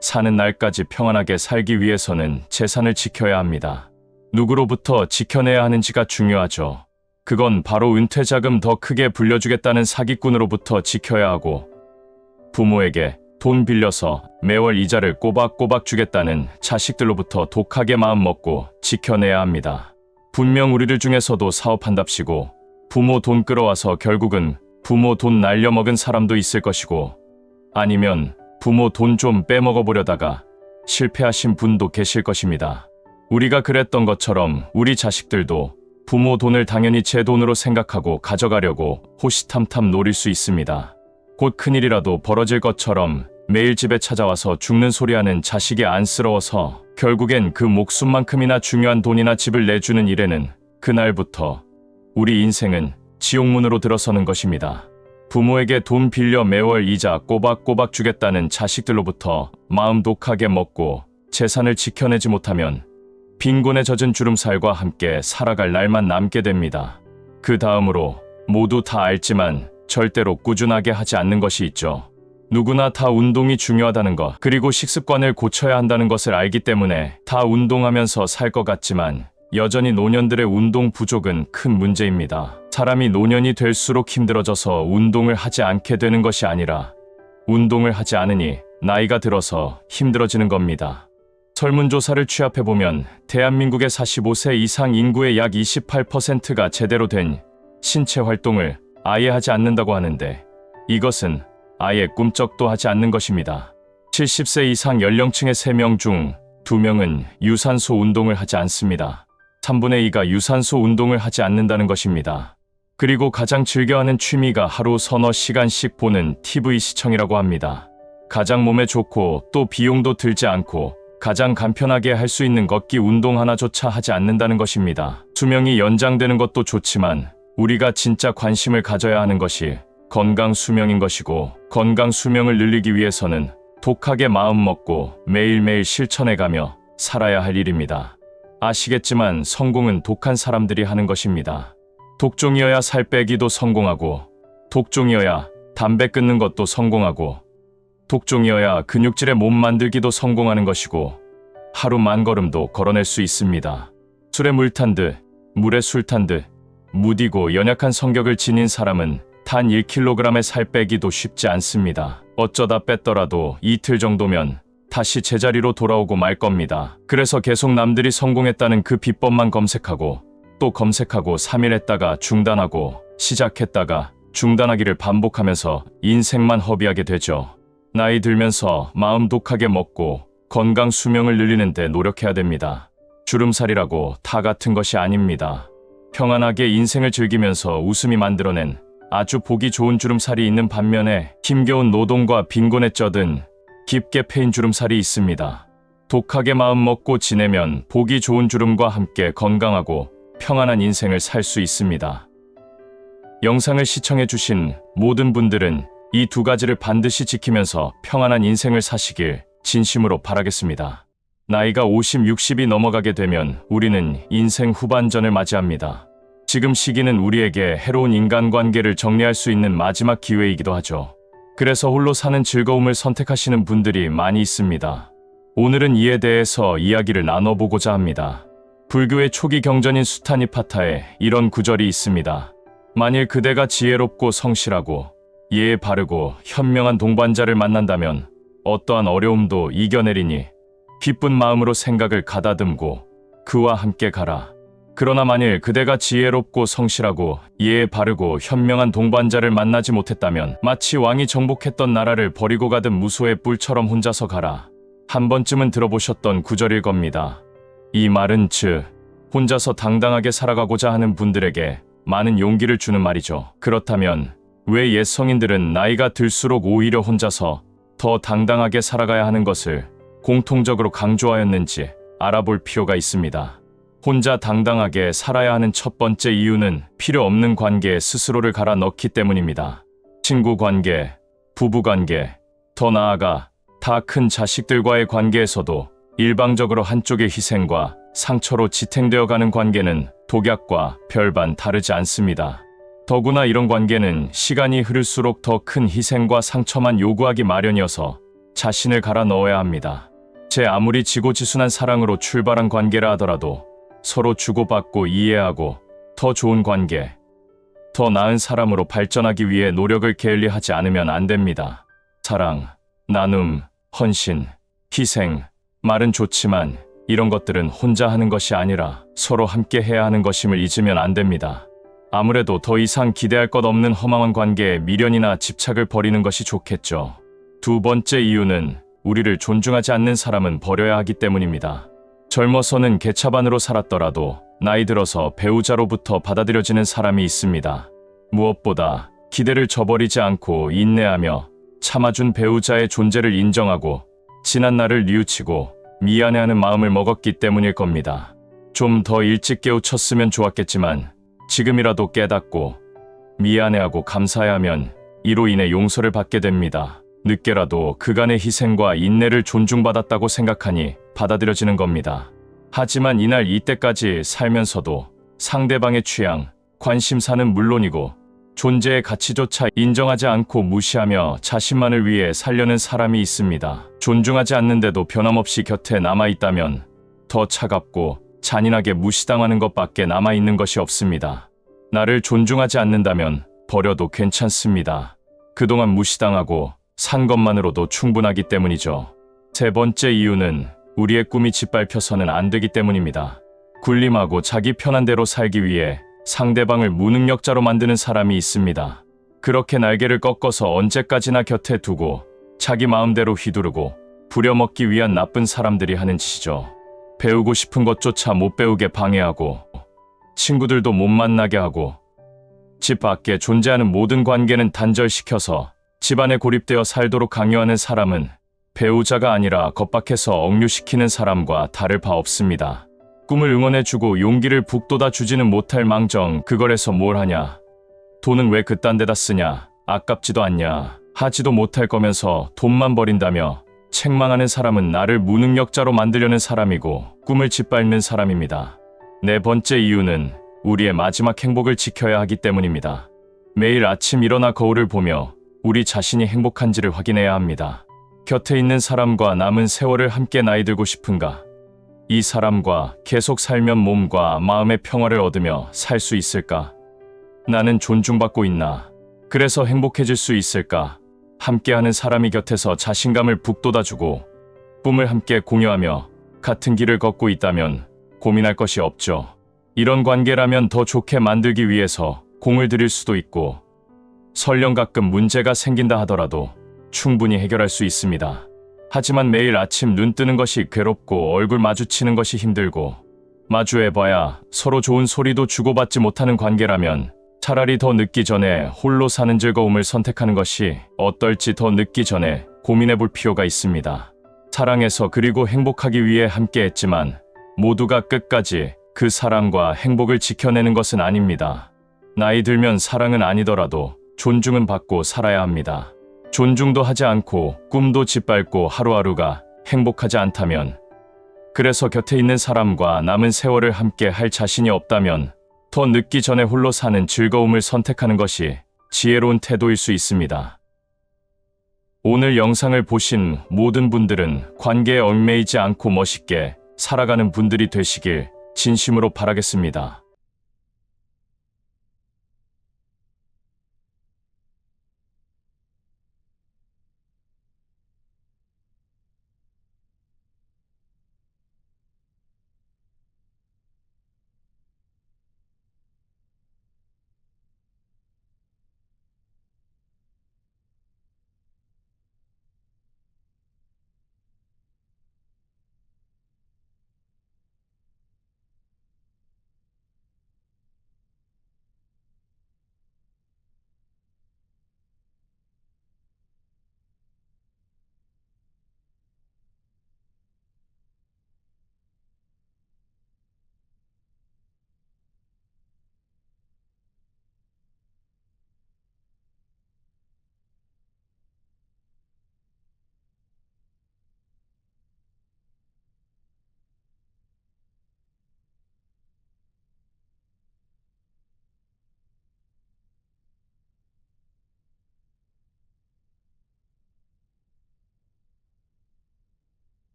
사는 날까지 평안하게 살기 위해서는 재산을 지켜야 합니다. 누구로부터 지켜내야 하는지가 중요하죠. 그건 바로 은퇴자금 더 크게 불려주겠다는 사기꾼으로부터 지켜야 하고 부모에게 돈 빌려서 매월 이자를 꼬박꼬박 주겠다는 자식들로부터 독하게 마음먹고 지켜내야 합니다. 분명 우리들 중에서도 사업한답시고 부모 돈 끌어와서 결국은 부모 돈 날려먹은 사람도 있을 것이고 아니면 부모 돈 좀 빼먹어보려다가 실패하신 분도 계실 것입니다. 우리가 그랬던 것처럼 우리 자식들도 부모 돈을 당연히 제 돈으로 생각하고 가져가려고 호시탐탐 노릴 수 있습니다. 곧 큰일이라도 벌어질 것처럼 매일 집에 찾아와서 죽는 소리하는 자식이 안쓰러워서 결국엔 그 목숨만큼이나 중요한 돈이나 집을 내주는 일에는 그날부터 우리 인생은 지옥문으로 들어서는 것입니다. 부모에게 돈 빌려 매월 이자 꼬박꼬박 주겠다는 자식들로부터 마음 독하게 먹고 재산을 지켜내지 못하면 빈곤에 젖은 주름살과 함께 살아갈 날만 남게 됩니다. 그 다음으로 모두 다 알지만 절대로 꾸준하게 하지 않는 것이 있죠. 누구나 다 운동이 중요하다는 것, 그리고 식습관을 고쳐야 한다는 것을 알기 때문에 다 운동하면서 살 것 같지만 여전히 노년들의 운동 부족은 큰 문제입니다. 사람이 노년이 될수록 힘들어져서 운동을 하지 않게 되는 것이 아니라 운동을 하지 않으니 나이가 들어서 힘들어지는 겁니다. 설문조사를 취합해보면 대한민국의 45세 이상 인구의 약 28%가 제대로 된 신체 활동을 아예 하지 않는다고 하는데 이것은 아예 꿈쩍도 하지 않는 것입니다. 70세 이상 연령층의 3명 중 2명은 유산소 운동을 하지 않습니다. 3분의 2가 유산소 운동을 하지 않는다는 것입니다. 그리고 가장 즐겨하는 취미가 하루 서너 시간씩 보는 TV 시청이라고 합니다. 가장 몸에 좋고 또 비용도 들지 않고 가장 간편하게 할 수 있는 걷기 운동 하나조차 하지 않는다는 것입니다. 수명이 연장되는 것도 좋지만 우리가 진짜 관심을 가져야 하는 것이 건강 수명인 것이고, 건강 수명을 늘리기 위해서는 독하게 마음 먹고 매일매일 실천해가며 살아야 할 일입니다. 아시겠지만 성공은 독한 사람들이 하는 것입니다. 독종이어야 살 빼기도 성공하고, 독종이어야 담배 끊는 것도 성공하고, 독종이어야 근육질의 몸 만들기도 성공하는 것이고, 하루 10,000걸음도 걸어낼 수 있습니다. 술에 물 탄 듯, 물에 술 탄 듯, 무디고 연약한 성격을 지닌 사람은 단 1kg의 살 빼기도 쉽지 않습니다. 어쩌다 뺐더라도 이틀 정도면 다시 제자리로 돌아오고 말 겁니다. 그래서 계속 남들이 성공했다는 그 비법만 검색하고 또 검색하고 3일 했다가 중단하고 시작했다가 중단하기를 반복하면서 인생만 허비하게 되죠. 나이 들면서 마음 독하게 먹고 건강 수명을 늘리는 데 노력해야 됩니다. 주름살이라고 다 같은 것이 아닙니다. 평안하게 인생을 즐기면서 웃음이 만들어낸 아주 보기 좋은 주름살이 있는 반면에 힘겨운 노동과 빈곤에 쩌든 깊게 패인 주름살이 있습니다. 독하게 마음 먹고 지내면 보기 좋은 주름과 함께 건강하고 평안한 인생을 살 수 있습니다. 영상을 시청해주신 모든 분들은 이 두 가지를 반드시 지키면서 평안한 인생을 사시길 진심으로 바라겠습니다. 나이가 50, 60이 넘어가게 되면 우리는 인생 후반전을 맞이합니다. 지금 시기는 우리에게 해로운 인간관계를 정리할 수 있는 마지막 기회이기도 하죠. 그래서 홀로 사는 즐거움을 선택하시는 분들이 많이 있습니다. 오늘은 이에 대해서 이야기를 나눠보고자 합니다. 불교의 초기 경전인 수타니파타에 이런 구절이 있습니다. 만일 그대가 지혜롭고 성실하고 예에 바르고 현명한 동반자를 만난다면 어떠한 어려움도 이겨내리니 기쁜 마음으로 생각을 가다듬고 그와 함께 가라. 그러나 만일 그대가 지혜롭고 성실하고 예에 바르고 현명한 동반자를 만나지 못했다면 마치 왕이 정복했던 나라를 버리고 가듯 무소의 뿔처럼 혼자서 가라. 한 번쯤은 들어보셨던 구절일 겁니다. 이 말은 즉 혼자서 당당하게 살아가고자 하는 분들에게 많은 용기를 주는 말이죠. 그렇다면 왜 옛 성인들은 나이가 들수록 오히려 혼자서 더 당당하게 살아가야 하는 것을 공통적으로 강조하였는지 알아볼 필요가 있습니다. 혼자 당당하게 살아야 하는 첫 번째 이유는 필요 없는 관계에 스스로를 갈아 넣기 때문입니다. 친구 관계, 부부 관계, 더 나아가 다 큰 자식들과의 관계에서도 일방적으로 한쪽의 희생과 상처로 지탱되어 가는 관계는 독약과 별반 다르지 않습니다. 더구나 이런 관계는 시간이 흐를수록 더 큰 희생과 상처만 요구하기 마련이어서 자신을 갈아 넣어야 합니다. 제 아무리 지고지순한 사랑으로 출발한 관계라 하더라도 서로 주고받고 이해하고 더 좋은 관계, 더 나은 사람으로 발전하기 위해 노력을 게을리하지 않으면 안 됩니다. 사랑, 나눔, 헌신, 희생, 말은 좋지만 이런 것들은 혼자 하는 것이 아니라 서로 함께 해야 하는 것임을 잊으면 안 됩니다. 아무래도 더 이상 기대할 것 없는 허망한 관계에 미련이나 집착을 버리는 것이 좋겠죠. 두 번째 이유는 우리를 존중하지 않는 사람은 버려야 하기 때문입니다. 젊어서는 개차반으로 살았더라도 나이 들어서 배우자로부터 받아들여지는 사람이 있습니다. 무엇보다 기대를 저버리지 않고 인내하며 참아준 배우자의 존재를 인정하고 지난 날을 뉘우치고 미안해하는 마음을 먹었기 때문일 겁니다. 좀 더 일찍 깨우쳤으면 좋았겠지만 지금이라도 깨닫고 미안해하고 감사해하면 이로 인해 용서를 받게 됩니다. 늦게라도 그간의 희생과 인내를 존중받았다고 생각하니 받아들여지는 겁니다. 하지만 이날 이때까지 살면서도 상대방의 취향, 관심사는 물론이고 존재의 가치조차 인정하지 않고 무시하며 자신만을 위해 살려는 사람이 있습니다. 존중하지 않는데도 변함없이 곁에 남아있다면 더 차갑고 잔인하게 무시당하는 것밖에 남아있는 것이 없습니다. 나를 존중하지 않는다면 버려도 괜찮습니다. 그동안 무시당하고 산 것만으로도 충분하기 때문이죠. 세 번째 이유는 우리의 꿈이 짓밟혀서는 안 되기 때문입니다. 군림하고 자기 편한 대로 살기 위해 상대방을 무능력자로 만드는 사람이 있습니다. 그렇게 날개를 꺾어서 언제까지나 곁에 두고 자기 마음대로 휘두르고 부려먹기 위한 나쁜 사람들이 하는 짓이죠. 배우고 싶은 것조차 못 배우게 방해하고 친구들도 못 만나게 하고 집 밖에 존재하는 모든 관계는 단절시켜서 집안에 고립되어 살도록 강요하는 사람은 배우자가 아니라 겁박해서 억류시키는 사람과 다를 바 없습니다. 꿈을 응원해주고 용기를 북돋아 주지는 못할 망정 그걸 해서 뭘 하냐. 돈은 왜 그딴 데다 쓰냐. 아깝지도 않냐. 하지도 못할 거면서 돈만 버린다며 책망하는 사람은 나를 무능력자로 만들려는 사람이고 꿈을 짓밟는 사람입니다. 네 번째 이유는 우리의 마지막 행복을 지켜야 하기 때문입니다. 매일 아침 일어나 거울을 보며 우리 자신이 행복한지를 확인해야 합니다. 곁에 있는 사람과 남은 세월을 함께 나이 들고 싶은가? 이 사람과 계속 살면 몸과 마음의 평화를 얻으며 살 수 있을까? 나는 존중받고 있나? 그래서 행복해질 수 있을까? 함께하는 사람이 곁에서 자신감을 북돋아주고 꿈을 함께 공유하며 같은 길을 걷고 있다면 고민할 것이 없죠. 이런 관계라면 더 좋게 만들기 위해서 공을 들일 수도 있고 설령 가끔 문제가 생긴다 하더라도 충분히 해결할 수 있습니다. 하지만 매일 아침 눈 뜨는 것이 괴롭고 얼굴 마주치는 것이 힘들고 마주해봐야 서로 좋은 소리도 주고받지 못하는 관계라면 차라리 더 늦기 전에 홀로 사는 즐거움을 선택하는 것이 어떨지 더 늦기 전에 고민해 볼 필요가 있습니다. 사랑해서 그리고 행복하기 위해 함께 했지만 모두가 끝까지 그 사랑과 행복을 지켜내는 것은 아닙니다. 나이 들면 사랑은 아니더라도 존중은 받고 살아야 합니다. 존중도 하지 않고 꿈도 짓밟고 하루하루가 행복하지 않다면, 그래서 곁에 있는 사람과 남은 세월을 함께 할 자신이 없다면 더 늦기 전에 홀로 사는 즐거움을 선택하는 것이 지혜로운 태도일 수 있습니다. 오늘 영상을 보신 모든 분들은 관계에 얽매이지 않고 멋있게 살아가는 분들이 되시길 진심으로 바라겠습니다.